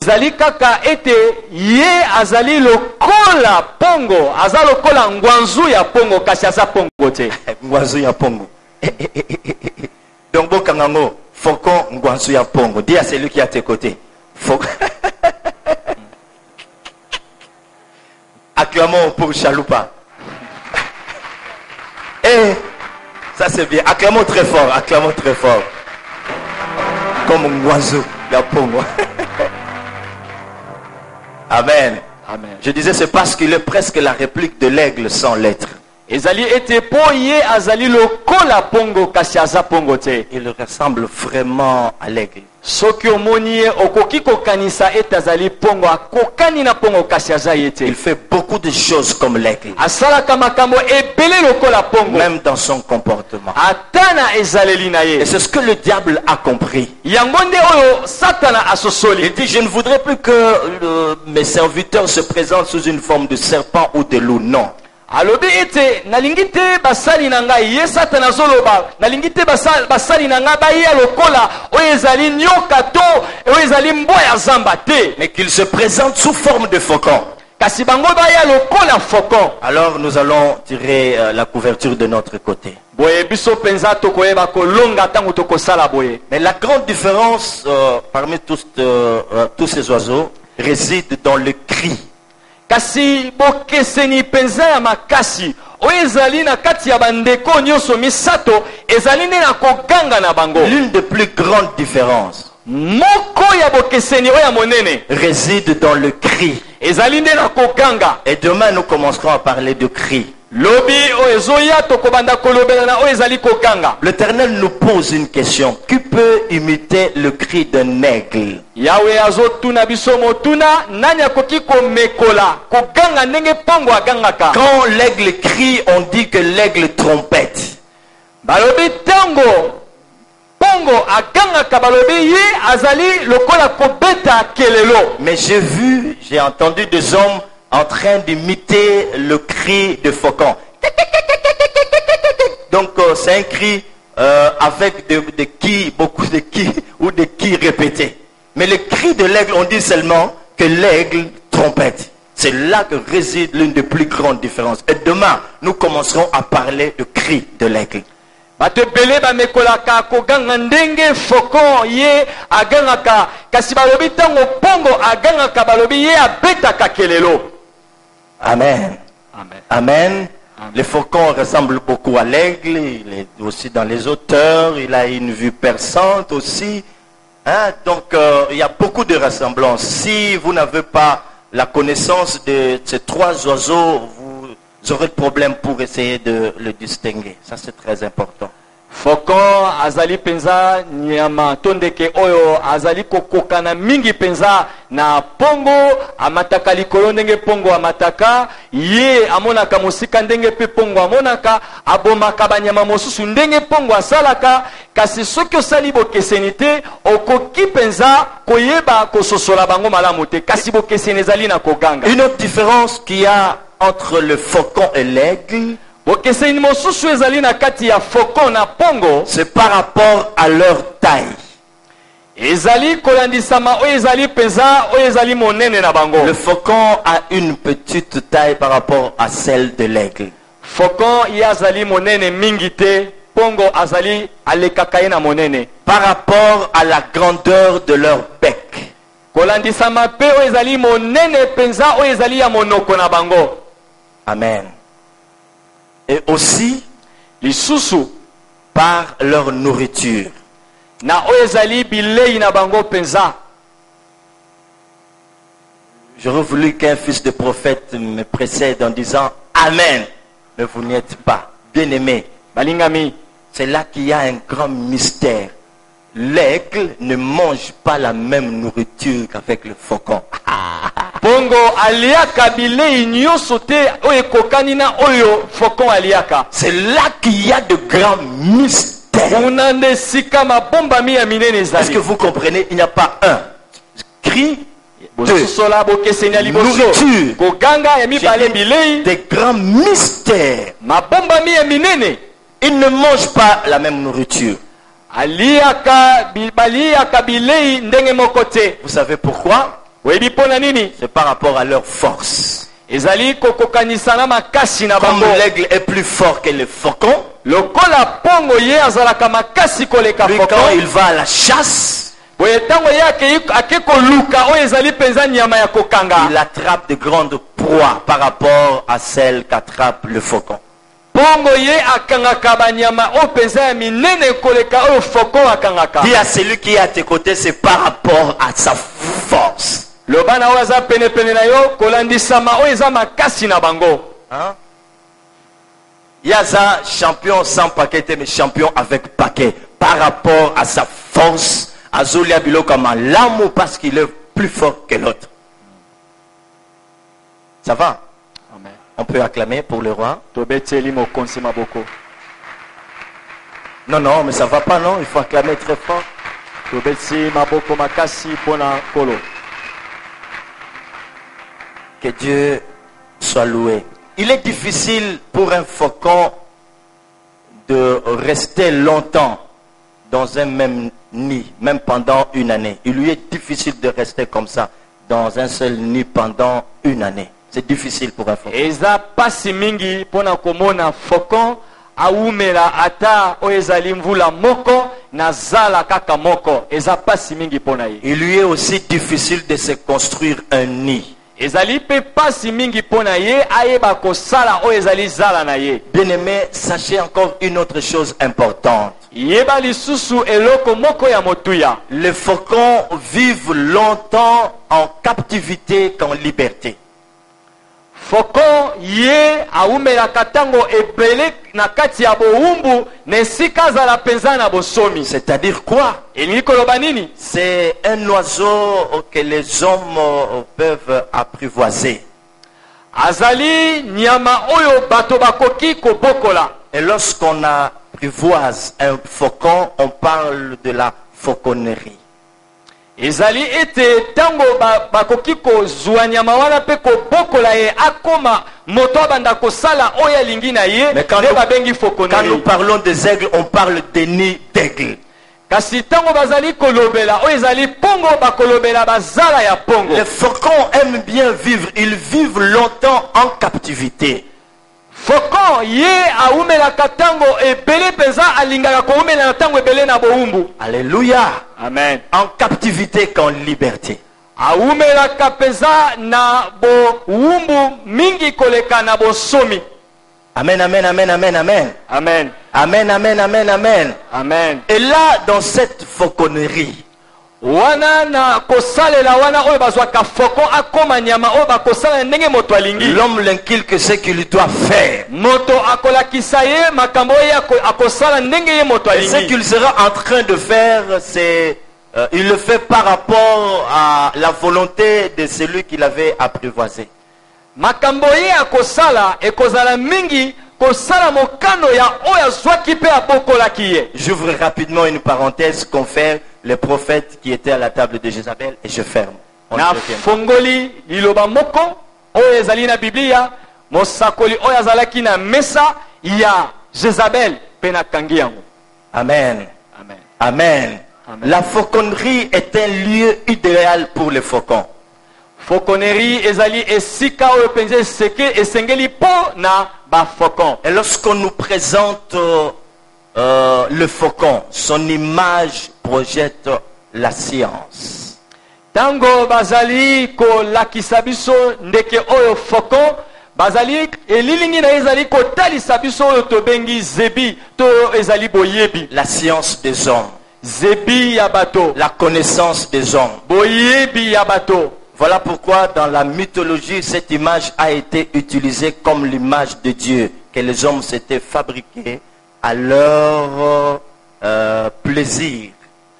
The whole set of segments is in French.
Ezali kaka ete ye azali lokola pongo, aza lokola ngwanzu ya pongo kasi aza pongo te. Ngwanzu ya pongo. Donc bokangango, faucon ngwanzu ya pongo. Dis à celui qui est à tes côtés. Acclamons pour Chaloupa. Eh, ça c'est bien. Acclamons très fort, acclamons très fort. Comme un oiseau, la pomme. Amen. Amen. Je disais, c'est parce qu'il est presque la réplique de l'aigle sans lettres. Ezali ete po ye azali lokola pongo kasi aza pongo te. Il ressemble vraiment à l'aigle. Soki omoni ye okoki kokanisa ete azali pongo akokani na pongo kasi aza ye te. Il fait beaucoup de choses comme l'aigle. Asalaka makambo ebele lokola pongo. Même dans son comportement. Atana ezaleli na ye. Et c'est ce que le diable a compris. Yango nde oyo Satana asosoli. Il dit, je ne voudrais plus que mes serviteurs se présentent sous une forme de serpent ou de loup. Non. Alobi ete nalingi te basali na ngai ye Satana zoloba nalingi te basali na ngai baya lokola oyo ezali nyoka to oyo ezali mboya zamba te, mais qu'il se présente sous forme de faucon. kasi bango baya lokola faucon. Alors nous allons tirer la couverture de notre côté. Boye biso penza tokoyeba kolonga tango tokosala boye. Mais la grande différence parmi tous ces oiseaux réside dans le cri. Kasi bokeseni penza ya makasi oyo ezali na kati ya bandeko nyonso misato ezali nde na koganga na bango. L'une des plus grandes différences moko ya bokeseni oyo ya monene réside dans le cri. ezali nde na koganga. Et demain nous commencerons à parler de cri. Lobi oyo ezoya tokobanda kolobela na oyo ezali koganga. L'Éternel nous pose une question. Qui peut imiter le cri d'un aigle? Yahweh azotuna biso motuna nani akoki komekola koganga ndenge pongo agangaka. Quand l'aigle crie, on dit que l'aigle trompette. Balobi tango pongo agangaka balobi ye azali lokola kobeta kelelo. Mais j'ai entendu des hommes en train d'imiter le cri de faucon. Donc c'est un cri avec des qui, beaucoup de qui ou des qui répétés. Mais le cri de l'aigle, on dit seulement que l'aigle trompette. C'est là que réside l'une des plus grandes différences. Et demain, nous commencerons à parler de cri de l'aigle. Bato bele ba mekolaka koganga ndenge faucon ye agangaka kasi balobi tango pongo agangaka balobi ye abetaka kelelo. Amen. Amen. Amen. Le faucon ressemble beaucoup à l'aigle. Il est aussi dans les hauteurs. Il a une vue perçante aussi. Hein? Donc, il y a beaucoup de ressemblances. Si vous n'avez pas la connaissance de ces trois oiseaux, vous aurez de problème pour essayer de le distinguer. Ça, c'est très important. Faucon azali penza nyama tondeke oyo azali kokokana mingi penza na pongo amataka likolo ndenge pongo amataka ye amonaka mosika ndenge pe pongo amonaka abomaka banyama mosusu ndenge pongo asalaka kasi soki osali bokeseni te okoki penza koyeba kososola bango malamu te kasi bokeseni ezali na koganga. Une autre différence qu'il y a entre le faucon et l'aigle, c'est par rapport à leur taille. Le faucon a une petite taille par rapport à celle de l'aigle. Par rapport à la grandeur de leur bec. Amen. Et aussi par leur nourriture. J'aurais voulu qu'un fils de prophète me précède en disant Amen. Mais vous n'y êtes pas. Bien-aimé, c'est là qu'il y a un grand mystère. L'aigle ne mange pas la même nourriture qu'avec le faucon. Pongo aliaka bilei nyoso te oyo kokani na oyo faucon aliaka. C'est là qu'il y a de grands mystères. Est-ce que vous comprenez? Il n'y a pas un cri, deux, nourriture, des grands mystères. Ils ne mangent pas la même nourriture. Vous savez pourquoi? Oyebi pona nini? C'est par rapport à leur force. Ezali kokokanisa na makasi na Comme bango. l'aigle est plus fort que le faucon, Lokola pongo ye azalaka makasi koleka lui quand faucon. il va à la chasse, Boye tango ye ake koluka oyo ezali penza nyama ya kokanga. il attrape de grandes proies par rapport à celles qu'attrape le faucon. Pongo ye akangaka banyama oyo penza ya minene koleka oyo faucon akangaka. Dis à celui qui est à tes côtés, c'est par rapport à sa force. Lobana oyo aza penepene na yo kolandisama oyo eza makasi na bango. Hein? Yaza champion sans paquet, mais champion avec paquet. Par rapport à sa force, Azolia Bilo comme l'amour parce qu'il est plus fort que l'autre. Ça va? Amen. On peut acclamer pour le roi? Tobeteli mokonzi maboko. Non, non, mais ça va pas, non? Il faut acclamer très fort. Tobeti maboko makasi pona kolo. Que Dieu soit loué. Il est difficile pour un faucon de rester longtemps dans un même nid, même pendant une année. Il lui est difficile de rester comme ça, dans un seul nid pendant une année. C'est difficile pour un faucon. Eza pasi mingi pona komona faucon aumela ata oyo ezali mvula moko na zala kaka moko. Eza pasi mingi pona ye. Il lui est aussi difficile de se construire un nid. Ezali pe pasi mingi pona ye ayeba kosala oyo ezali zala na ye. Bien-aimé, sachez encore une autre chose importante. Yeba lisusu eloko moko ya motuya. Les faucons vivent longtemps en captivité qu'en liberté. Faucon ye aumelaka tango ebele na kati ya bowumbu na esika azala penza na bosomi. C'est-à-dire quoi? Elingi koloba nini? C'est un oiseau que les hommes peuvent apprivoiser. Azali nyama oyo bato bakoki kobokola. Et lorsqu'on apprivoise un faucon, on parle de la fauconnerie. Ezali ete tango bakoki kozwa nyama wana pe kobokola ye akoma moto abanda kosala oyo alingi na ye nde babengi Quand nous fauconnerie. parlons des aigles, on parle des nids d'aigles. Kasi tango bazali kolobela oyo ezali pongo bakolobela bazala ya pongo. Les faucons aiment bien vivre, ils vivent longtemps en captivité. Faucon ye aumelaka tango ebele penza alingaka koumela na tango ebele na bowumbu. Alléluia. Amen. En captivité qu'en liberté. Aumelaka penza na bowumbu mingi koleka na bosomi. Amen, amen, amen, amen, amen. Amen. Amen, amen, amen, amen. Amen. Et là, dans cette fauconnerie, Wana na kosalela wana oyo bazwaka faucon akoma nyama oyo bakosala ndenge moto alingi. l'homme l'inculque ce qu'il doit faire. Moto akolakisa ye makambo ye akosala ndenge ye moto Et ce alingi. qu'il sera en train de faire, c'est... il le fait par rapport à la volonté de celui qui l'avait apprivoisé. Makambo ye akosala ekozala mingi kosala mokano ya oyo azwaki pe abokolaki ye. J'ouvre rapidement une parenthèse qu'ont fait les prophètes qui étaient à la table de Jézabel et je ferme. On Na y revient. fongoli liloba moko oyo ezali na Biblia mosakoli oyo azalaki na mesa ya Jezabel pe na kangi yango. Amen. Amen. Amen. Amen. La fauconnerie est un lieu idéal pour les faucons. Fauconnerie ezali esika oyo penza esengeli po na ba faucon. Et lorsqu'on nous présente le faucon, son image projette la science. Tango bazali ko lakisa biso ndeke oyo faucon bazali elilingi na ezali ko talisa biso oyo tobengi zebi to ezali boyebi. La science des hommes. Zebi ya bato. La connaissance des hommes. Boyebi ya bato. Voilà pourquoi dans la mythologie, cette image a été utilisée comme l'image de Dieu, que les hommes s'étaient fabriqués à leur plaisir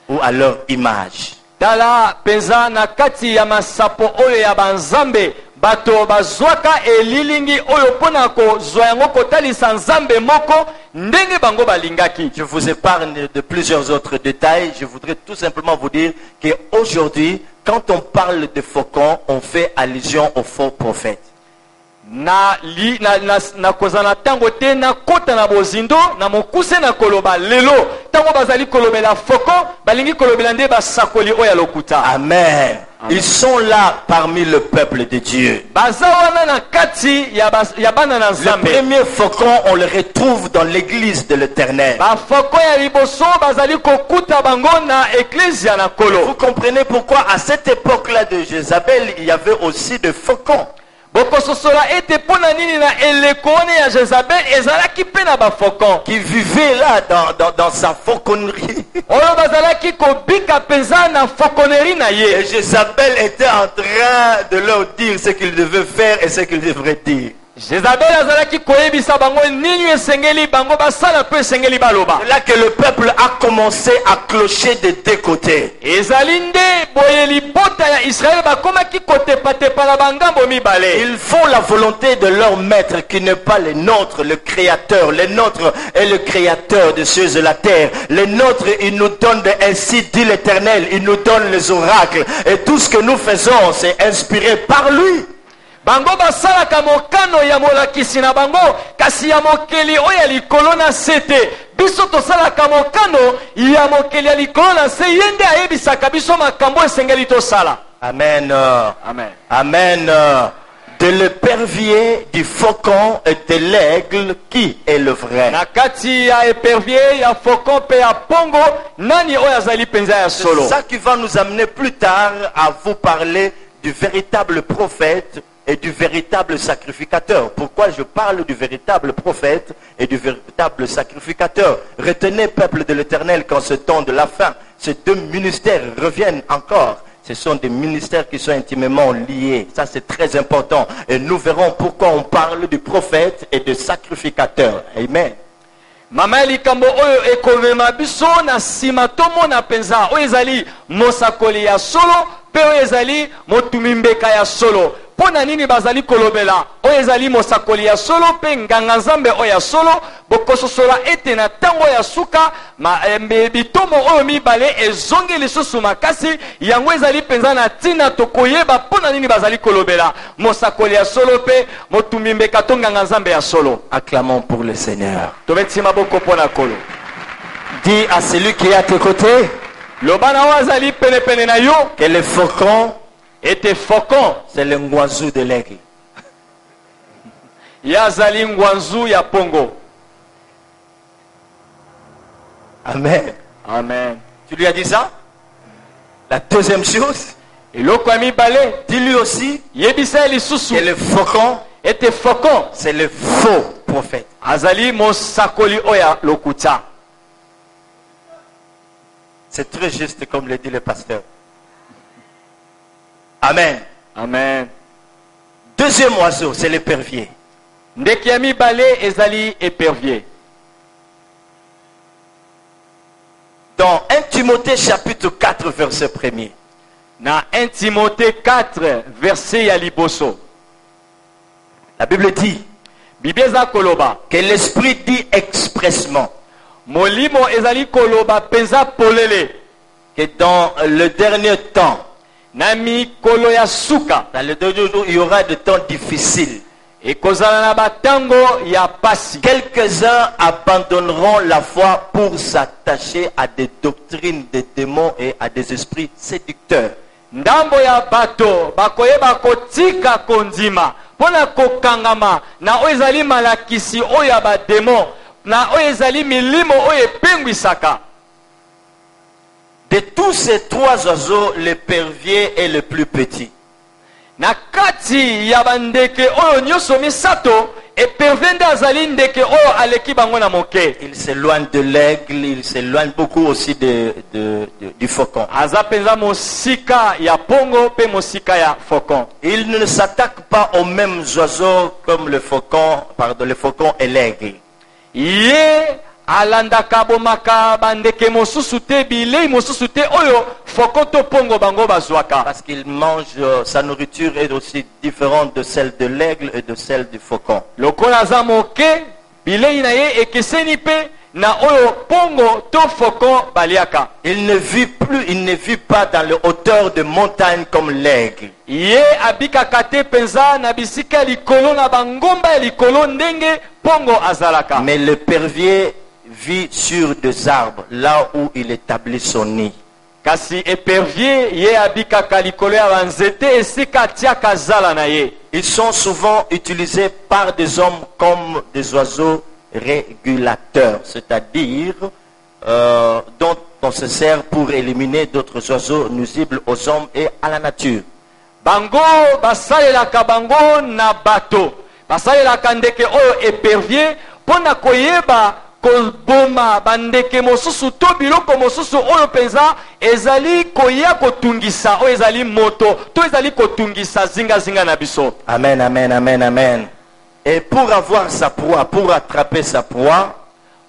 ou à leur image. Tala penza na kati ya masapo oyo ya banzambe bato bazwaka elilingi oyo pona ko zwa yango kotalisa nzambe moko ndenge bango balingaki. Je vous épargne de plusieurs autres détails. Je voudrais tout simplement vous dire qu'aujourd'hui, quand on parle de faucons, on fait allusion aux faux prophètes. Na kozana tango te na kota na bozindo na mokuse na koloba lelo tango bazali kolobela faucon balingi kolobela nde basakoli oya lokuta. Amen. Ils sont là parmi le peuple de Dieu. Le premier faucon, on le retrouve dans l'église de l'Éternel. Vous comprenez pourquoi à cette époque-là de Jézabel, il y avait aussi des faucons. Qui vivaient là dans sa fauconnerie. Et Jézabel était en train de leur dire ce qu'ils devaient faire et ce qu'ils devraient dire. C'est là que le peuple a commencé à clocher des deux côtés. Ils font la volonté de leur maître qui n'est pas le nôtre, le créateur. Le nôtre est le créateur des cieux et de la terre. Le nôtre, il nous donne ainsi dit l'Éternel, il nous donne les oracles. Et tout ce que nous faisons, c'est inspiré par lui. Bango basala kamokano ya molakisi na bango kasi ya mokeli oya likolo na sete biso tosala kamokano ya mokeli ya likolo na se yende ayebisaka biso makambo esengeli tosala. Amen. Amen. Amen. De l'épervier, du faucon et de l'aigle, qui est le vrai? C'est ça qui va nous amener plus tard à vous parler du véritable prophète et du véritable sacrificateur. Pourquoi je parle du véritable prophète et du véritable sacrificateur? Retenez, peuple de l'Éternel, qu'en ce temps de la fin, ces deux ministères reviennent encore. Ce sont des ministères qui sont intimement liés. Ça, c'est très important. Et nous verrons pourquoi on parle du prophète et du sacrificateur. Amen. Mama likambo oyo ekomema biso na sima tomona penza oyo ezali mosakoli ya solo pe oyo ezali motumimbeka ya solo. Pona nini bazali kolobela oyo ezali mosakoli ya solo pe nganga nzambe oyo ya solo bokososola ete na tango ya suka bitomo oyo mibale ezongi lisusu makasi yango ezali penza na tina tokoyeba pona nini bazali kolobela mosakoli ya solo pe motumimbeka to nganga nzambe ya solo. Acclamons pour le Seigneur. Tobetima boko pona kolo. Dis à celui qui est à tes côtés lobana wazali pene pene na yo que le faucon était faucon, c'est le ngwanzu de l'aigle. Yazali ngwanzu ya pongo. Amen. Amen. Tu lui as dit ça? La deuxième chose, dis-lui aussi que le faucon était faucon, c'est le faux prophète. Azali mosakoli oya lokuta. C'est très juste comme le dit le pasteur. Amen. Amen. Deuxième oiseau, c'est l'épervier. Ndekiami balé ezali épervier. Dans 1 Timothée chapitre 4 verset 1er. Dans 1 Timothée 4 verset yaliboso. La Bible dit Bibieza koloba que l'esprit dit expressement molimo ezali koloba penza polele que dans le dernier temps Nami kolo ya suka. Dans les derniers jours, il y aura des temps difficiles. Et quelques-uns abandonneront la foi pour s'attacher à des doctrines des démons et à des esprits séducteurs. Ndambo ya bato bakoyeba kotika kondima pona kokangama na oezali malakisi oya ba démon na oezali milimo oye pengwisaka. De tous ces trois oiseaux, l'épervier est le plus petit. Nakati yabandeke oyo nyoso misato epervende azali ndeke oyo aleki bango na moke. Il s'éloigne de l'aigle, il s'éloigne beaucoup aussi du faucon. Azapenza mosika ya pongo pe mosika ya faucon. Il ne s'attaque pas aux mêmes oiseaux comme le faucon et l'aigle. Alandaka bomaka bandeke mosusu te bilei mosusu te oyo fokoto pongo bango bazwaka. Parce qu'il mange sa nourriture est aussi différente de celle de l'aigle et de celle du faucon. Lokola za moke bilei na ye ekeseni pe na oyo pongo to faucon baliaka. Il ne vit pas dans les hauteurs de montagne comme l'aigle. Ye abika kate penza na bisika likolo na bangomba likolo ndenge pongo azalaka. Mais l'épervier vit sur des arbres, là où il établit son nid. kasi épervier ye abikaka likolo ya banzete esika atiaka zala na ye. Ils sont souvent utilisés par des hommes comme des oiseaux régulateurs, c'est-à-dire dont on se sert pour éliminer d'autres oiseaux nuisibles aux hommes et à la nature. Bango basalelaka bango na bato, basalelaka ndeke oyo épervier pona koyeba koboma bandeke mosusu to biloko mosusu oyo penza ezali koya kotungisa oyo ezali moto to ezali kotungisa zinga na biso. Amen, amen, amen, amen. Et pour avoir sa proie, pour attraper sa proie,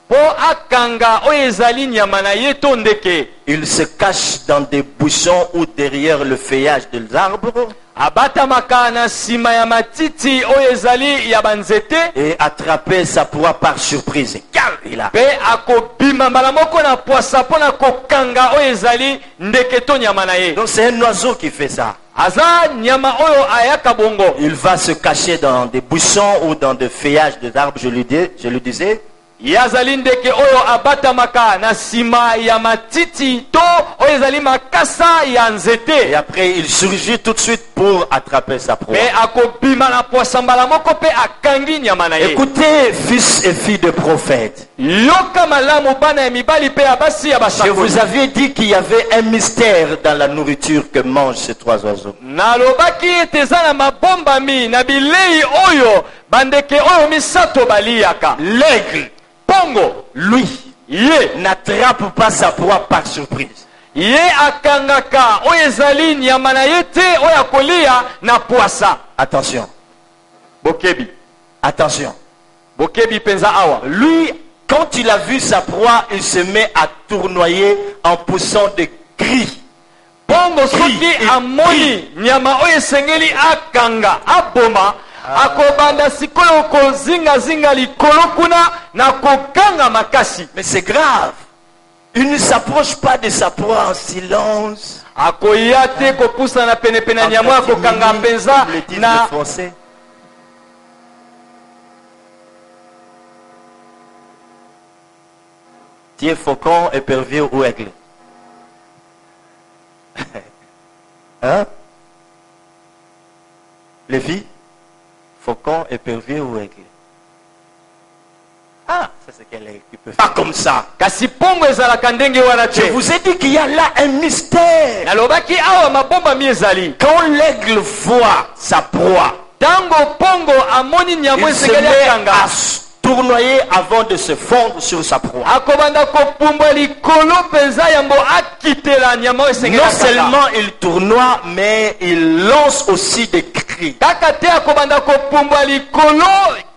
po akanga oyo ezali nyama na ye to ndeke, il se cache dans des buissons ou derrière le feuillage des arbres. abatamaka na sima ya matiti oyo ezali ya banzete Et attraper sa proie par surprise. Il a. pe akobima mbala moko na poasa mpona kokanga oyo ezali ndeke to nyama na ye. Donc c'est un oiseau qui fait ça. Aza nyama oyo ayaka bongo. Il va se cacher dans des buissons ou dans des feuillages des arbres, je le disais. Yazali ndeke oyo abatamaka na sima ya matiti to oyo ezali makasa ya nzete. Et après il surgit tout de suite pour attraper sa proie. Pe akobima na poasa mbala moko pe akangi nyama na ye. Écoutez, fils et filles de prophètes. Yoka malamu bana ya mibali pe abasi ya Je basakoli. vous avais dit qu'il y avait un mystère dans la nourriture que mangent ces trois oiseaux. Nalobaki ete eza na mabombami na bilei oyo bandeke oyo misato baliyaka. L'aigle, Pongo, lui, ye n'attrape pas sa proie par surprise. ye akangaka oyo ezali nyama na ye te oyo akolia na poasa. Attention, Bokebi, attention. bokebi penza awa. Lui, quand il a vu sa proie, il se met à tournoyer en poussant des cris. Pongo soki amoni nyama oyo esengeli akanga aboma akobanda sikoyo kozinga likolo kuna na kokanga makasi. Mais c'est grave. Il ne s'approche pas de sa proie en silence. Akoya te kopusa na penepene ya nyama kokanga penza na français. Tu es faucon, épervier ou aigle? Hein? Les filles? Faucon, épervier ou aigle? Ah, ça c'est quel aigle qui peut faire? Pas comme ça. kasi pongo ezalaka ndenge wana Je te. vous ai dit qu'il y a là un mystère. Nalobaki awa mabomba mi ezali. Quand l'aigle voit sa proie, Tango pongo amoni nyama il se esengeli met akanga à tournoyer avant de se fondre sur sa proie. akobanda kopumbwa likolo penza yambo akitela nyama esengeli Non akanga. seulement il tournoie, mais il lance aussi des cris. Kaka te akobanda kopumbwa likolo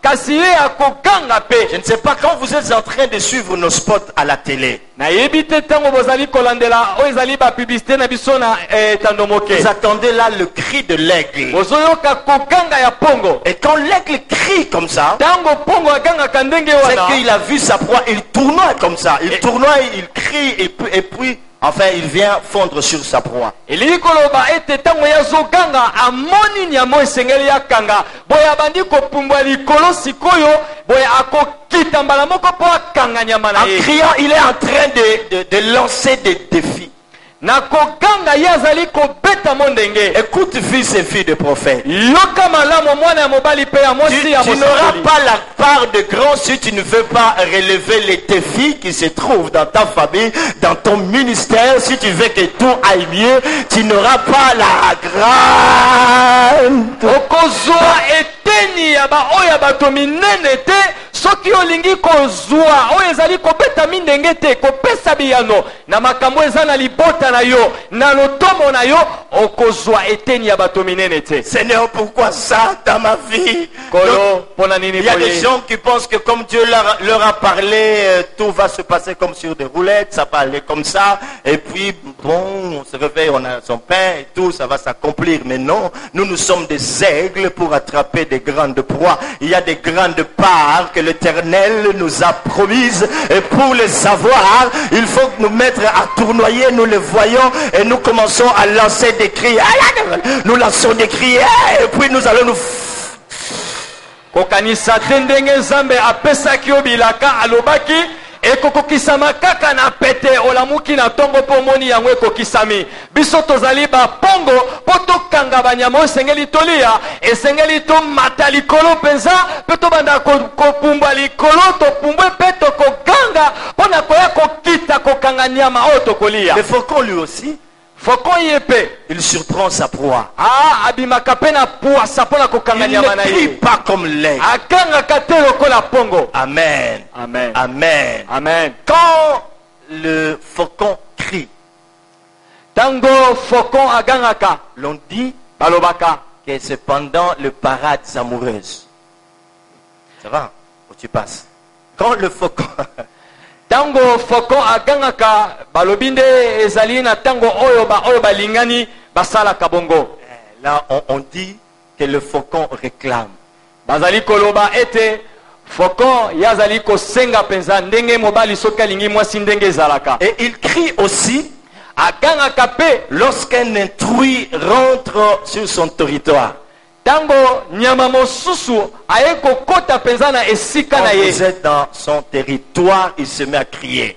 kasi ye akokanga pe. Je ne sais pas quand vous êtes en train de suivre nos spots à la télé. Nayebi te ntango bozali kolandela oyo ezali bapiblisite na biso na etando moke. Vous attendez là le cri de l'aigle. Bozoyoka kokanga ya pongo. Et quand l'aigle crie comme ça, Ntango pongo akangaka ndenge c'est wana qu'il a vu sa proie, il tournoie comme ça. Il tournoie, il crie et puis enfin il vient fondre sur sa proie. elingi koloba ete ntango yazokanga amoni nyama esengeli yakanga boye abandi kopumbwa likolo sikoyo boye akokita mbala moko mpo akanga nyama na En ye. criant, il est en train de lancer des défis. Na kokanga ye azali kobeta mo ndenge. Écoute, fils et filles de prophètes. Yoka malamu mwana ya mobali pe ya mwasi ya Tu n'auras mosakoli. pas la part de grand si tu ne veux pas relever les défis qui se trouvent dans ta famille, dans ton ministère. Si tu veux que tout aille mieux, tu n'auras pas la grande. Okozwa eteni ya ba oyo ya bato minene te soki olingi kozwa oyo ezali kobeta mindenge te kopesa biyano na makambo eza na libota na yo na lotomo na yo okozwa eteni ya bato minene te. Seigneur, pourquoi ça dans ma vie? Kolo pona nini Il y a des boye. gens qui pensent que comme Dieu leur a parlé, tout va se passer comme sur des roulettes, ça va aller comme ça, et puis bon, on se réveille, on a son pain et tout, ça va s'accomplir. Mais non, nous sommes des aigles pour attraper des grandes proies. Il y a des grandes parts que l'Éternel nous a promises, et pour les avoir, il faut nous mettre à tournoyer, nous les voyons, et nous commençons à lancer des cris. Nous lançons des cris, et puis nous allons nous... Kokanisa te ndenge Nzambe apesaki yo bilaka alobaki ekokokisama kaka na pete olamuki na tongo po moni yango ekokisami. Biso tozali ba pongo po tokanga banyama esengeli tolia, esengeli to mata likolo penza, pe to banda kopumba likolo to pumbwe pe to koganga pona koya kokita kokanga nyama o tokolia. Le faucon lui aussi, Faucon yepe il surprend sa proie. abimaka pe na puasa pona kokanga Il nyama na ne crie ye. pas comme l'aigle. Akanga kate lokola pongo. Amen. Amen. Amen. Amen. Quand le faucon crie, Tango faucon agangaka l'on dit balobaka que c'est pendant le parade amoureuse. Ça va? Où tu passes? Quand le faucon... tango faucon agangaka balobinde ezali na tango oyo balingani basala kabongo. Là, on dit que le faucon réclame. Bazali koloba ete faucon yazali ko senga penza ndenge mobali soki alingi mwasi ndenge ezalaka. Et il crie aussi Agangaka pe lorsqu'un intrus rentre sur son territoire. tango nyama mosusu aye kokota penza na esika Quand na ye. vous êtes dans son territoire, il se met à crier.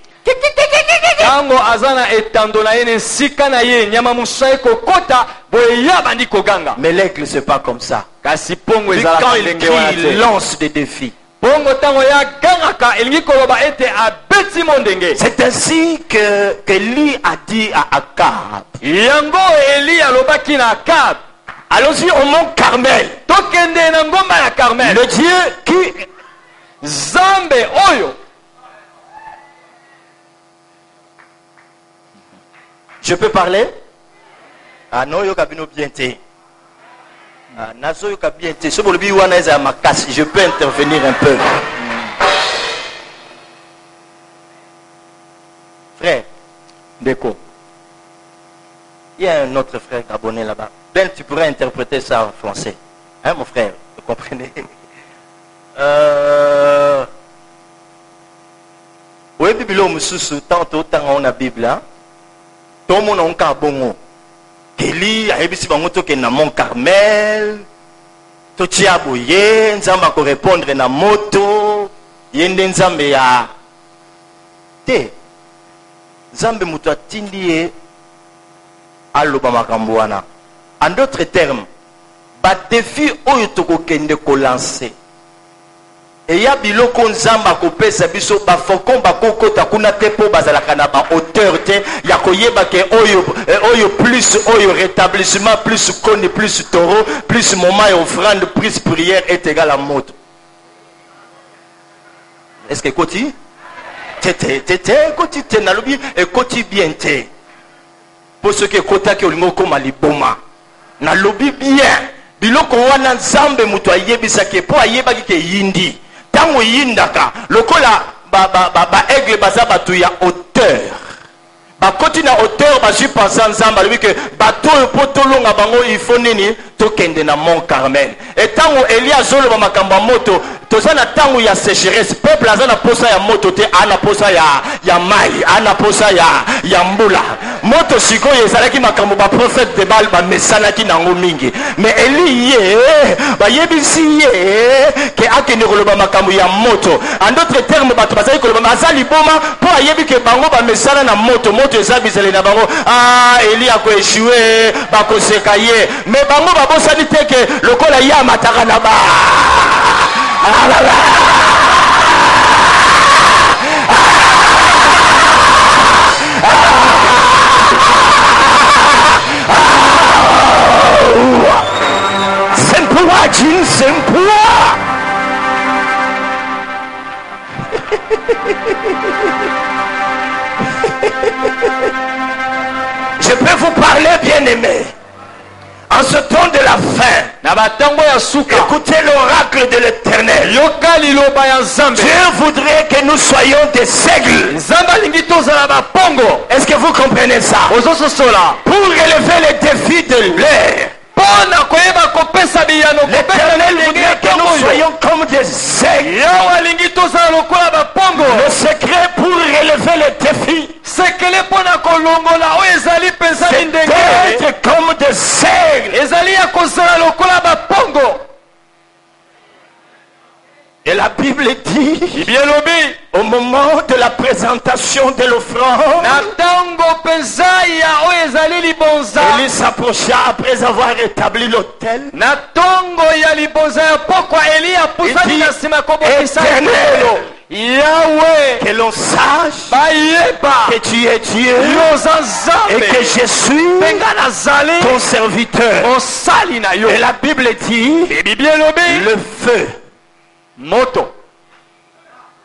Tango azana etando na ye na esika na ye nyama mosusu aye kokota boye ya bandi koganga. Mais l'aigle, c'est pas comme ça. Kasi pongo Lui, ezalaka quand il ndenge wana crie, te. il lance des défis. Pongo tango ya gangaka elingi koloba ete abeti mondenge. C'est ainsi que Élie a dit à Akab. Yango Eli alobaki na Akab, Allons-y au mont Carmel. tokende na ngomba ya Carmel. Le Dieu qui... Zambe oyo. Je peux parler? Ah non, yo kabino bien te. Ah, nazo yo kabino bien te. So bolobi wana eza makasi. Je peux intervenir un peu. Frère, Deko. il y a un autre frère gabonais là-bas. Ben, tu pourrais interpréter ça en français. Hein, mon frère? Vous comprenez? Oui, Bible, mususu, tant on a Bible, hein? Tout le monde a un bongo. Eli, ayebisi bango toke na Mont Carmel. Totia boye, nzamba ko répondre na moto. Yende nzambe ya. Te. Nzambe mutu atindi ye aloba makambo wana. En d'autres termes, ba défi oyo tokokende ko lancer. Et ya biloko nzamba kopesa biso ba faucon ba kokota kuna te po bazalaka na ba hauteur te ya koyeba ke oyo plus oyo rétablissement plus koni plus taureau plus moment et offrande plus prière est égal à moto. Est-ce que koti tete koti te na lobi e koti bien te. Pour ce que kota ke olingo koma liboma na lobi bien biloko wana nzambe mutu ayebisa ke po ayeba ke yindi. Tango yindaka lokola ba aigle baza batu ya hauteur ba koti na hauteur ba suis pensant nzamba lui que bato potolonga bango il faut nini tokende na Mont Carmel. Et tango Elia zolo ba makambo moto toza na tango ya sécheresse peuple aza na posa ya moto te ana posa ya mai ana posa ya mbula moto sikoyo ezalaki makambo ba prophète de Baal ba mesanaki nango mingi mais Eli ye ba yebisi ye ke akende koloba makambo ya moto. En d'autres termes bato bazali koloba azali boma po ayebi ke bango ba mesana na moto eza bizali na bango Eli ako échoué ba koseka ye mais bango ba bosani te ke lokola ya mataka na ba Sempua jin sempua. Je peux vous parler, bien-aimé. En ce temps de la fin, écoutez l'oracle de l'Éternel. Dieu voudrait que nous soyons des aigles. Est-ce que vous comprenez ça? Pour relever les défis de l'air. L'Éternel voudrait que nous soyons comme des aigles. Le secret pour relever les défis, c'est d'être comme des aigles. Et la la Bible dit, Bien lobi. au moment de la présentation de l'offrande, Na tango penza ya oyo ezali libonza. Élie s'approcha après avoir rétabli l'autel. Na tongo ya libonza ya pokwa Eli apusani na sima kobokisa ekolo. Yahweh, Que l'on sache bayeba que tu es Dieu yoza et nzambe que je suis benga nazali ton serviteur. mosali na yo. Et la Bible dit, Biblia elobi le feu, moto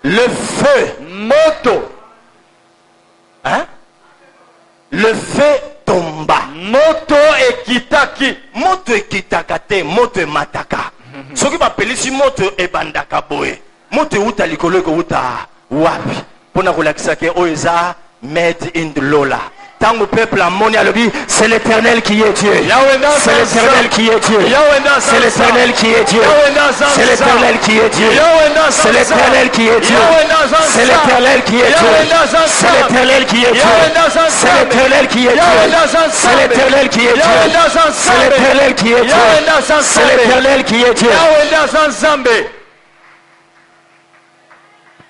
le feu, moto hein? Le feu tomba. moto ekitaki. Moto ekitaka te, moto emataka. Soki bapelisi moto ebandaka boye. Moto euta likolo ekouta wapi. Pona kolakisa ke oyo eza made in the Lola. Tango peuple amoni alobi, c'est l'Éternel qui est Dieu. C'est l'Éternel qui est Dieu. C'est l'Éternel qui est Dieu. C'est l'Éternel qui est Dieu. C'est l'Éternel qui est Dieu. C'est l'Éternel qui est Dieu. C'est l'Éternel qui est Dieu. C'est l'Éternel qui est Dieu. C'est l'Éternel qui est Dieu. C'est l'Éternel qui est Dieu. C'est l'Éternel qui est Dieu.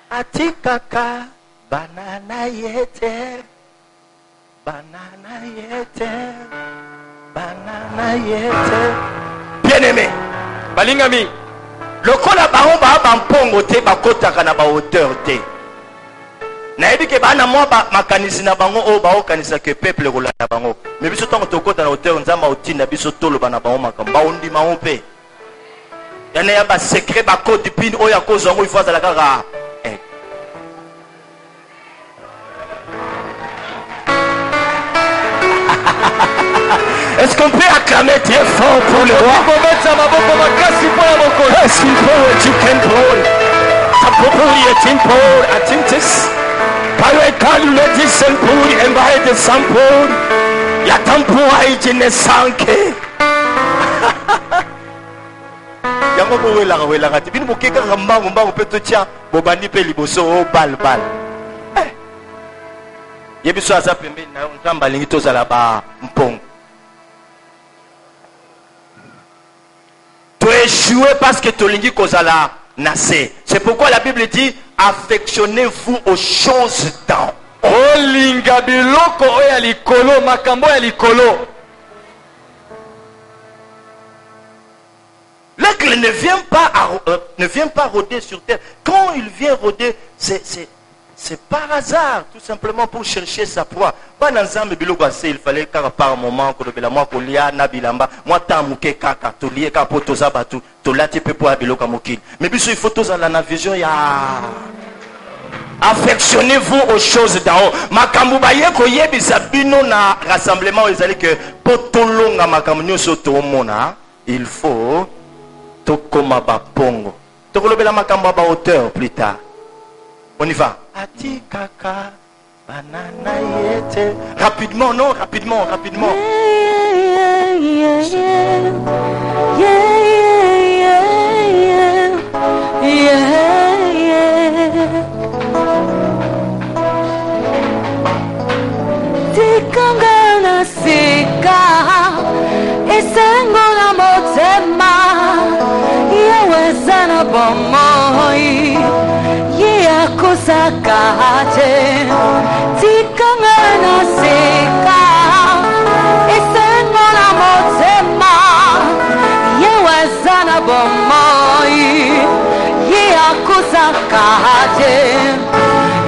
Atikaka banana yete. Banana yete. Banana yete. Bien-aimé. Balingami. Lokola bango ba bampongo te bakotaka na ba hauteur te. Nayebi ke bana mwa ba makanisi na bango o ba okanisa ke peuple kolanda bango. Mais biso tango tokota na hauteur nzamba otinda biso tolo bana bango makamba ba ondi ma mpe. Yana ya ba secret ba code pin o ya kozo ngo ifaza la kaka. Est-ce qu'on peut acclamer Dieu fort pour le roi? Est-ce qu'il faut tu can pour Tapopuri et Timpor Atintis Parecalu le Disempur et Mbaye de Sampur Yatampua et Jinesanke Yango Wela Wela Ratibin Bukeka Rambango Mbango Petotia Bobani Peliboso o bal. Yebiso Azapembe na Nkamba Lingito Zalaba Mpong. Tu échoué parce que tu lingi kozala nassé. C'est pourquoi la Bible dit affectionnez-vous aux choses d'en haut. Olinga biloko oya likolo makambo ya likolo. L'aigle ne vient pas rôder sur terre. Quand il vient rôder, c'est par hasard, tout simplement pour chercher sa proie. Pas dans un biloko assez, il fallait qu'à par moment que le moi kolia na bilamba, moi tamuke kaka, tolié kapo tozabatu, tolati pe pour biloko mokil. Mais biso il faut tous dans la vision ya. Affectionnez-vous aux choses d'en haut. Makambu ba ye ko yebisa bino na rassemblement ezali que potolonga makambu nyoso to mona, il faut to koma ba pongo. To kolobela makambu ba hauteur plus tard. On y va. Atikaka banana yete. Rapidement, non, rapidement. Tikanga na sika esengo na motema yeweza na bomoi kusakaje tikanga na seka esengo na motema yeweza na bomoi kusakaje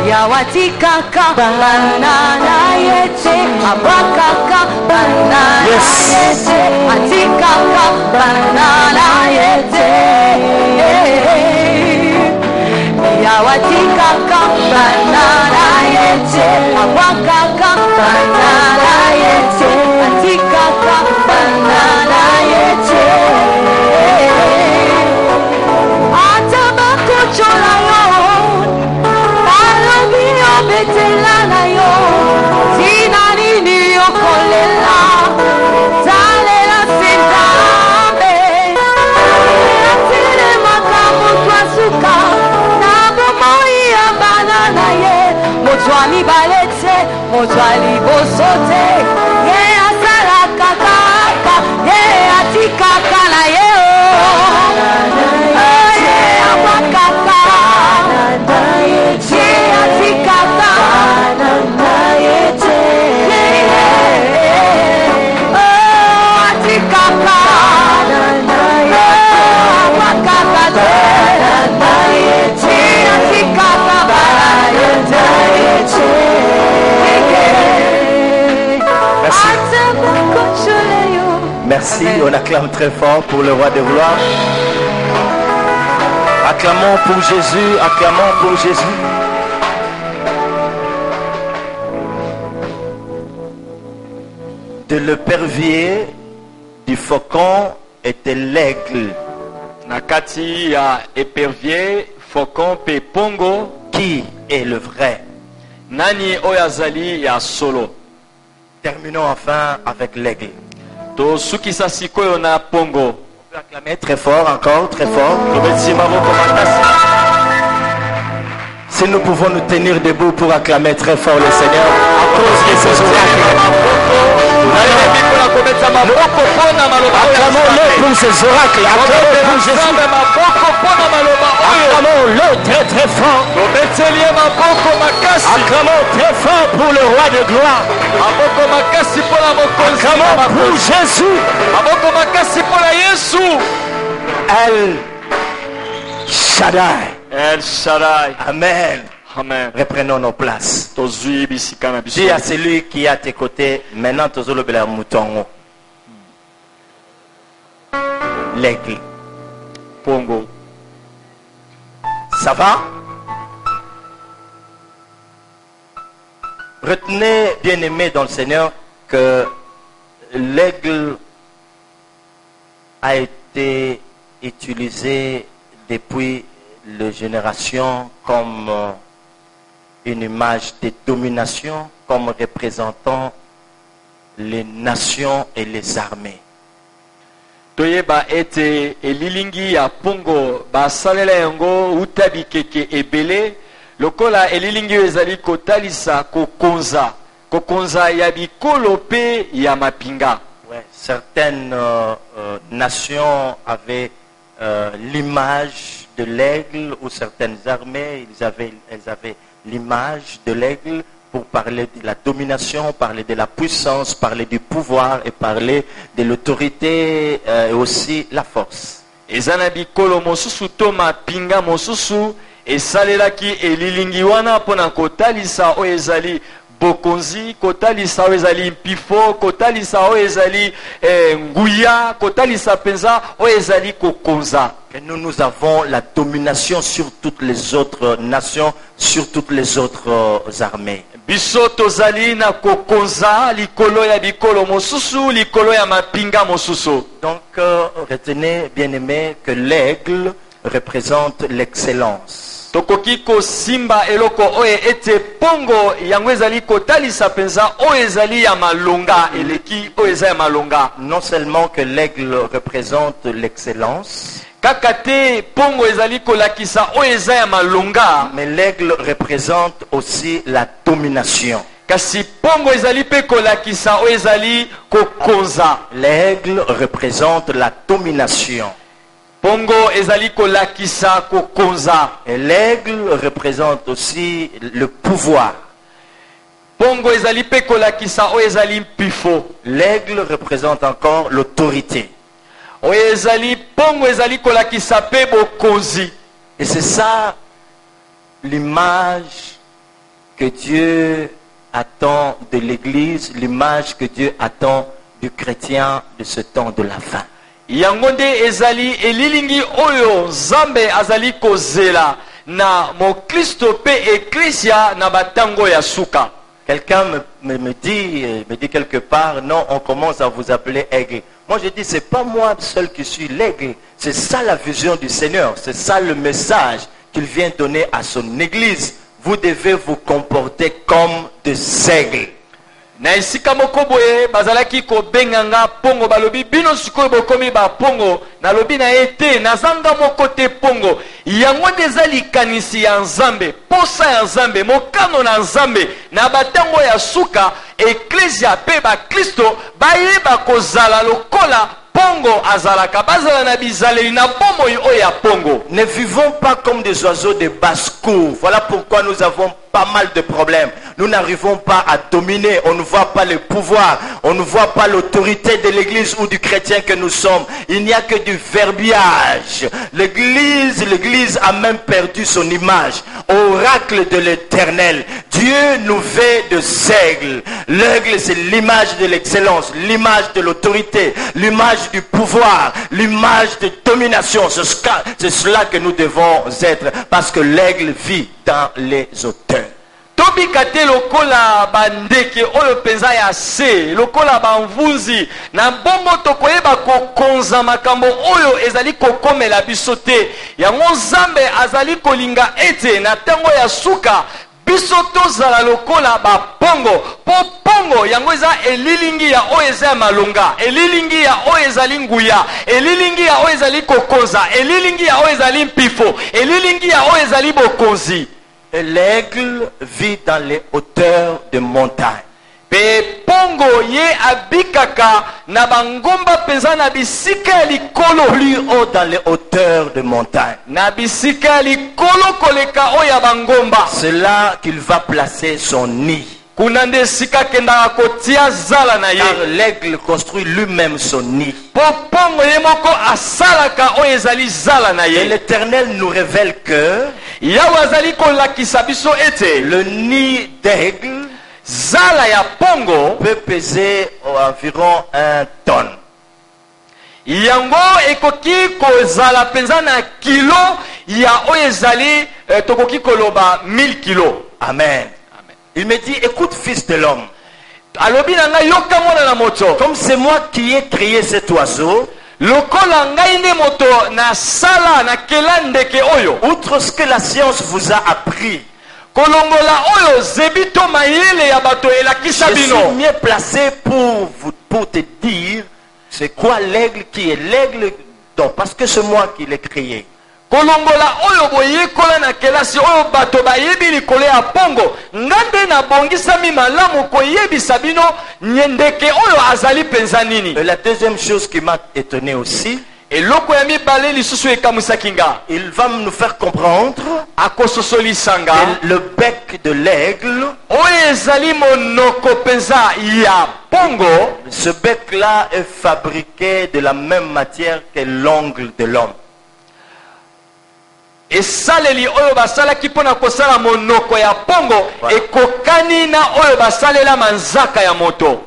yawatikaka banana yete abakaka banana yete atikaka banana yete yawatikaka banana yete abakaka banana yete atikaka banana yete atabakochola yo alobio betelana yo tina nini yokolela talela sindambe atele makamu twasuka Motwa mi balete, motwa li bosote. Merci, Amen. on acclame très fort pour le roi de gloire. Acclamons pour Jésus, acclamons pour Jésus. De l'épervier, du faucon était l'aigle. Na kati ya épervier, faucon pe pongo, Qui est le vrai? nani oyo azali ya solo. Terminons enfin avec l'aigle. Tosukisa sikoyo na pongo. On peut acclamer très fort, encore très fort. Tobetisi maboko makasi. Si nous pouvons nous tenir debout pour acclamer très fort le Seigneur, à cause de ces oracles. Nayebi mpona kobetisa maboko mpona maloba oyo ya Acclamons-le Nzambe. pour ces oracles. Acclamons pour Jésus. Nzambe maboko mpona maloba oyo. Acclamons-le très très fort. Tobeteli ye maboko makasi. Acclamons très fort pour le roi de gloire. Maboko makasi mpona mokonzi. Acclamons pour Jésus. Maboko makasi mpona Yesu. El Shaddai. El Shaddai. Amen. Amen. Reprenons nos places. Tozwi bisika na biso. Dis à celui qui est à tes côtés, maintenant tozolobela mouton. L'aigle. Pongo. Ça va? Retenez, bien-aimés dans le Seigneur, que l'aigle a été utilisé depuis les générations comme une image de domination, comme représentant les nations et les armées. Toyeba ete elilingi ya pongo basalela yango uta bikeke ebele lokola elilingi oyo ezali kotalisa kokonza ya bikolo pe ya mapinga. Ouais, certaines nations avaient l'image de l'aigle, ou certaines armées, elles avaient l'image de l'aigle pour parler de la domination, parler de la puissance, parler du pouvoir et parler de l'autorité et aussi la force. Eza na bikolo mosusu to mapinga mosusu esalelaki elilingi wana mpona kotalisa oyo ezali bokonzi, kotalisa oyo ezali mpifo, kotalisa oyo ezali nguya, kotalisa penza oyo ezali kokonza. Et nous avons la domination sur toutes les autres nations, sur toutes les autres armées. Biso tozali na kokonza likolo ya bikolo mosusu, likolo ya mapinga mosusu. Donc, retenez, bien-aimés, que l'aigle représente l'excellence. Tokoki kosimba eloko oyo ete pongo yango ezali kotalisa penza oyo ezali ya malonga eleki oyo eza ya malonga. Non seulement que l'aigle représente l'excellence, Kaka te pongo ezali kolakisa oyo eza ya malonga, mais l'aigle représente aussi la domination. kasi pongo ezali pe kolakisa oyo ezali kokonza. L'aigle représente la domination. Pongo ezali kolakisa kokonza. Et l'aigle représente aussi le pouvoir. Pongo ezali pe kolakisa oyo ezali mpifo. L'aigle représente encore l'autorité. Oyo ezali pongo ezali kolakisa pe bokonzi. Et c'est ça l'image que Dieu attend de l'Église, l'image que Dieu attend du chrétien de ce temps de la fin. Yango nde ezali elilingi oyo Nzambe azali kozela na mokristo pe eklesia na batango ya suka. Quelqu'un me dit quelque part, non, on commence à vous appeler aigle. Moi je dis, c'est pas moi seul qui suis l'aigle, c'est ça la vision du Seigneur, c'est ça le message qu'il vient donner à son Église. Vous devez vous comporter comme des aigles. Na esika moko boye bazalaki kobenga nga pongo balobi bino sikoyo bokomi ba pongo nalobi na ete nazanga moko te pongo yango nde eza likanisi ya Nzambe, posa ya Nzambe, mokano na Nzambe na batango ya suka eklesia pe bakristo bayeba kozala lokola pongo azalaka, bazala na bizaleli na bomoi oyo ya pongo. Ne vivons pas comme des oiseaux de basse-cour. Voilà pourquoi nous avons pas mal de problèmes. Nous n'arrivons pas à dominer, on ne voit pas le pouvoir, on ne voit pas l'autorité de l'église ou du chrétien que nous sommes. Il n'y a que du verbiage. L'église a même perdu son image. Oracle de l'Éternel. Dieu nous fait des aigles. L'aigle, c'est l'image de l'excellence, l'image de l'autorité, l'image du pouvoir, l'image de domination. C'est cela que nous devons être, parce que l'aigle vit dans les hauteurs. Tobika te lokola bandeke oyo penza ya se lokola bamvunzi na bongo tokoyeba kokonza makambo oyo ezali kokomela biso te yango Nzambe azali kolinga ete na ntango ya suka biso tozala lokola bapongo po pongo yango eza elilingi ya oyo eza ya malonga, elilingi ya oyo ezali nguya, elilingi ya oyo ezali kokonza, elilingi ya oyo ezali mpifo, elilingi ya oyo ezali bokonzi. Et l'aigle vit dans les hauteurs de montagne. Pe pongo ye abikaka na bangomba penza na bisika ya likolo, Plus haut dans les hauteurs de montagne. na bisika ya likolo koleka oyo ya bangomba. C'est là qu'il va placer son nid. Kuna nde sika kendaka kotia zala na Car ye. l'aigle construit lui-même son nid. Po pongo ye moko asalaka oyo ezali zala na Et ye. l'Éternel nous révèle que Yawe azali kolakisa biso ete le nid d'aigle zala ya pongo peut peser environ 1 tonne. yango ekoki kozala penza na kilo ya oyo ezali tokoki koloba 1000 kilo. Amen. Il me dit, écoute fils de l'homme, Alobi na ngai yoka mwana na moto. comme c'est moi qui ai créé cet oiseau, Lokola ngai nde moto na sala na kela ndeke oyo. outre ce que la science vous a appris, Kolongola oyo zebito mayele ya bato elakisa je suis bino. mieux placé pour te dire c'est quoi l'aigle qui est l'aigle. Donc, parce que c'est moi qui l'ai créé. Kolongola oyo boyekola na kelasi oyo bato bayebi likolo ya pongo. Ngande na bongisami malamu koyebisa bino ndeke oyo azali penza nini. Et la deuxième chose qui m'a étonné aussi, Eloko ya mibale lisusu ekamusaki nga. il va nous faire comprendre Akososolisanga que le bec de l'aigle, oyo ezali monoko penza ya pongo. ce bec-là est fabriqué de la même matière que l'ongle de l'homme. Esaleli oyo basalaki mpona kosala monoko ya pongo ekokani na oyo basalela manzaka ya moto.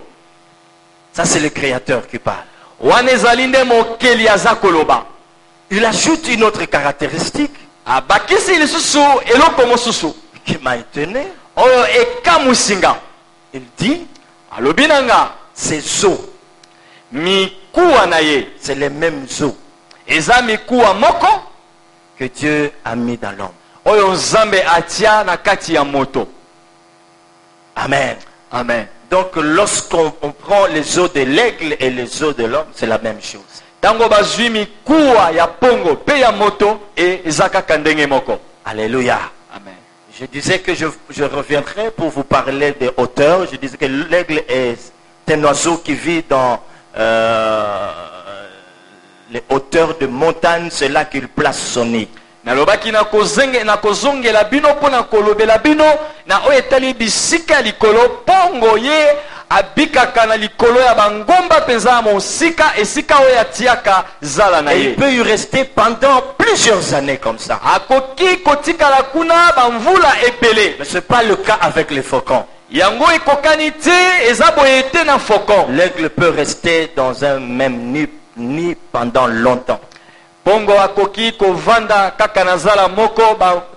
Ça, c'est le Créateur qui parle. Wana ezali nde mokeli aza koloba. Il ajoute une autre caractéristique Abakisi lisusu eloko mosusu qui m'a étonné. oyo ekamusinga. Il dit, Alobi na nga ces os, mikuwa na ye c'est les mêmes os eza mikuwa moko que Dieu a mis dans l'homme. oyo Nzambe atia na kati ya moto. Amen. Amen. Donc, lorsqu'on prend les os de l'aigle et les os de l'homme, c'est la même chose. Tango bazwi mikuwa ya pongo pe ya moto eza kaka ndenge moko. Alléluia. Amen. Je disais que je reviendrai pour vous parler des hauteurs. Je disais que l'aigle est un oiseau qui vit dans les hauteurs de montagne. C'est là qu'il place son nid. Nalobaki na kozongela bino mpona kolobela bino na oyo etali bisika ya likolo pongo ye abikaka na likolo ya bangomba penza ya mosika esika oyo atiaka zala na Et il ye. peut y rester pendant plusieurs années comme ça. Akoki kotikala kuna bamvula ebele. Mais ce n'est pas le cas avec les faucons. Yango ekokani te eza boye te na faucon. L'aigle peut rester dans un même nid pendant longtemps. Pongo akoki kovanda kaka na zala moko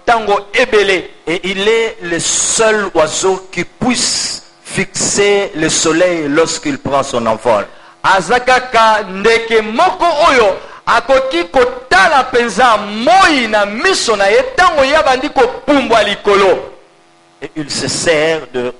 tango ebele. Et il est le seul oiseau qui puisse fixer le soleil lorsqu'il prend son envol. Azakaka ndeke moko oyo akoki kotala penza moi na miso na ye tango yabandi kopumbwa likolo. Et il se sert de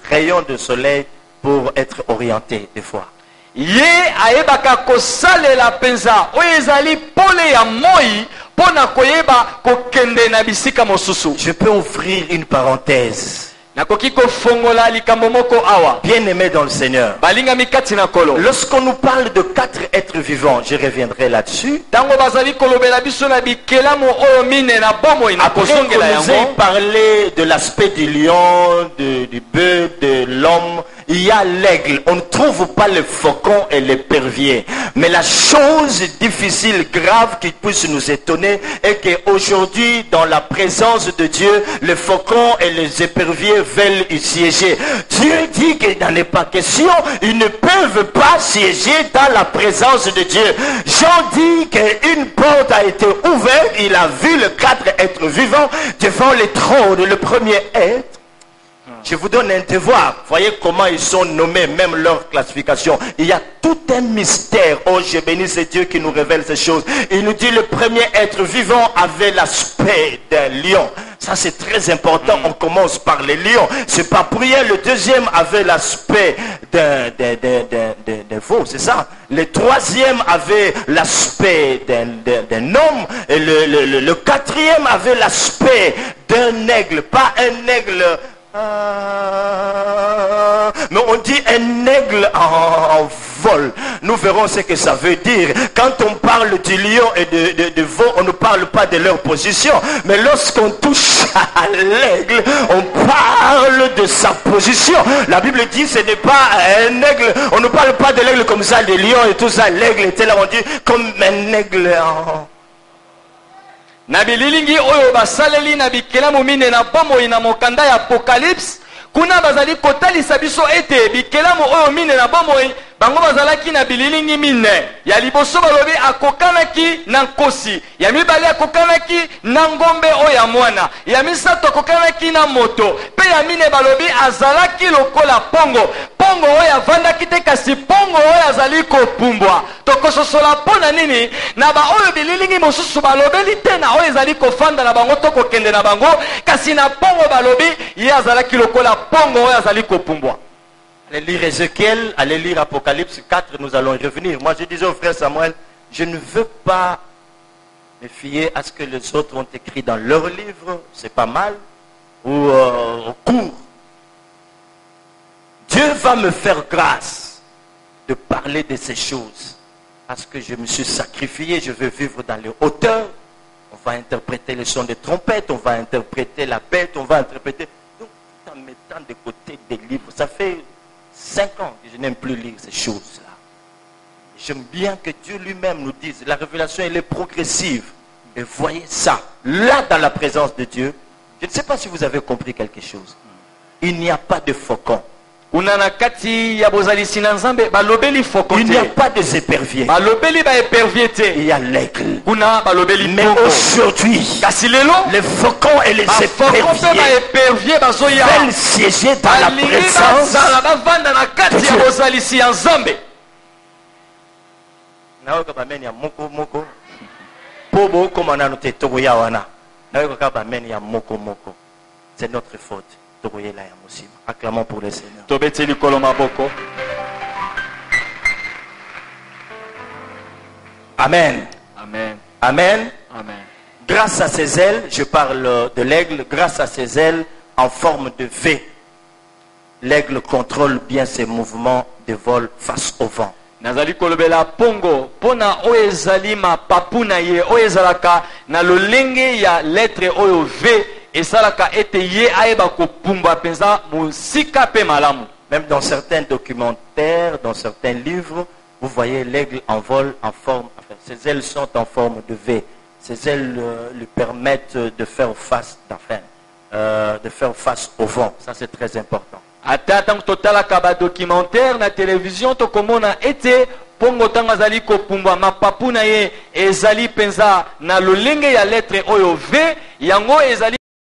rayons de soleil pour être orienté des fois. Ye ayebaka kosalela penza oyo ezali pole ya moi pona koyeba kokende na bisika mosusu. Je peux ouvrir une parenthèse. nakoki kofongola likambo moko awa Bien-aimés dans le Seigneur, balingami kati na kolo lorsqu'on nous parle de 4 êtres vivants, je reviendrai là-dessus. ntango bazali kolobela biso na bikelamu oyo mine na bomoi na Après qu'on kozongela nous ait yango parlé de l'aspect du lion, du bœuf, de l'homme, il y a l'aigle. On ne trouve pas le faucon et l'épervier. Mais la chose difficile, grave, qui puisse nous étonner est qu'aujourd'hui, dans la présence de Dieu, les faucons et les éperviers veulent y siéger. Dieu dit qu'il n'en est pas question. Ils ne peuvent pas siéger dans la présence de Dieu. Jean dit qu'une porte a été ouverte. Il a vu les 4 êtres vivants devant les trônes. Le premier être, je vous donne un devoir. Voyez comment ils sont nommés, même leur classification. Il y a tout un mystère. Oh, je bénis ce Dieu qui nous révèle ces choses. Il nous dit le premier être vivant avait l'aspect d'un lion. Ça, c'est très important. On commence par les lions. C'est pas pour rien. Le deuxième avait l'aspect d'un veau, c'est ça. Le troisième avait l'aspect d'un homme. Et le quatrième avait l'aspect d'un aigle. Pas un aigle... mais on dit un aigle en vol. Nous verrons ce que ça veut dire. Quand on parle du lion et de veau, on ne parle pas de leur position. Mais lorsqu'on touche à l'aigle, on parle de sa position. La Bible dit ce n'est pas un aigle. On ne parle pas de l'aigle comme ça, des lions et tout ça. L'aigle était là, on dit comme un aigle en... na bililingi oyo basaleli na bikelamu mine na bomoi na mokanda ya apocalypse kuna bazali kotalisa biso ete bikelamu oyo mine na bomoi bango bazalaki na bililingi mine ya liboso balobi akokanaki na nkosi ya mibale akokanaki na ngombe oyo ya mwana ya misato akokanaki na moto pe ya mine balobi azalaki lokola pongo pongo oyo avandaki te kasi pongo oyo azali kopumbwa tokososola mpona nini na baoyo bililingi mosusu balobeli te na oyo ezali kofanda na bango to kokende na bango kasi na pongo balobi ye azalaki lokola pongo oyo azali kopumbwa. Allez lire Ézéchiel, allez lire Apocalypse 4, nous allons revenir. Moi je disais au frère Samuel, je ne veux pas me fier à ce que les autres ont écrit dans leurs livres, c'est pas mal, ou au cours. Dieu va me faire grâce de parler de ces choses, parce que je me suis sacrifié, je veux vivre dans les hauteurs. On va interpréter les sons de trompette, on va interpréter la bête, on va interpréter... Donc, en mettant de côté des livres, ça fait 5 ans que je n'aime plus lire ces choses-là. J'aime bien que Dieu lui-même nous dise, la révélation elle est progressive. Et voyez ça, là dans la présence de Dieu, je ne sais pas si vous avez compris quelque chose. Il n'y a pas de faucon. Il n'y a pas de épervier. Il y a l'aigle. Mais aujourd'hui, les faucons et les éperviers veulent siéger dans la présence de Dieu. C'est notre faute. Acclamons pour le Seigneur. Amen. Amen. Amen. Amen. Grâce à ses ailes, je parle de l'aigle, grâce à ses ailes en forme de V, l'aigle contrôle bien ses mouvements de vol face au vent. Nazali kolobela pongo pona oyo ezali mapapu na ye oyo ezalaka na lolenge ya lettre oyo V esalaka ete ye ayeba kopumba penza musika pe malamu. Même dans certains documentaires, dans certains livres, vous voyez l'aigle en vol en forme, enfin, ses ailes sont en forme de V. Ses ailes lui permettent de faire face, de faire face au vent. Ça c'est très important. Ata tango totalaka ba documentaire na télévision tokomona ete pongo tango azali kopumba mapapu na ye ezali penza na lolenge ya lettre oyo V yango ezali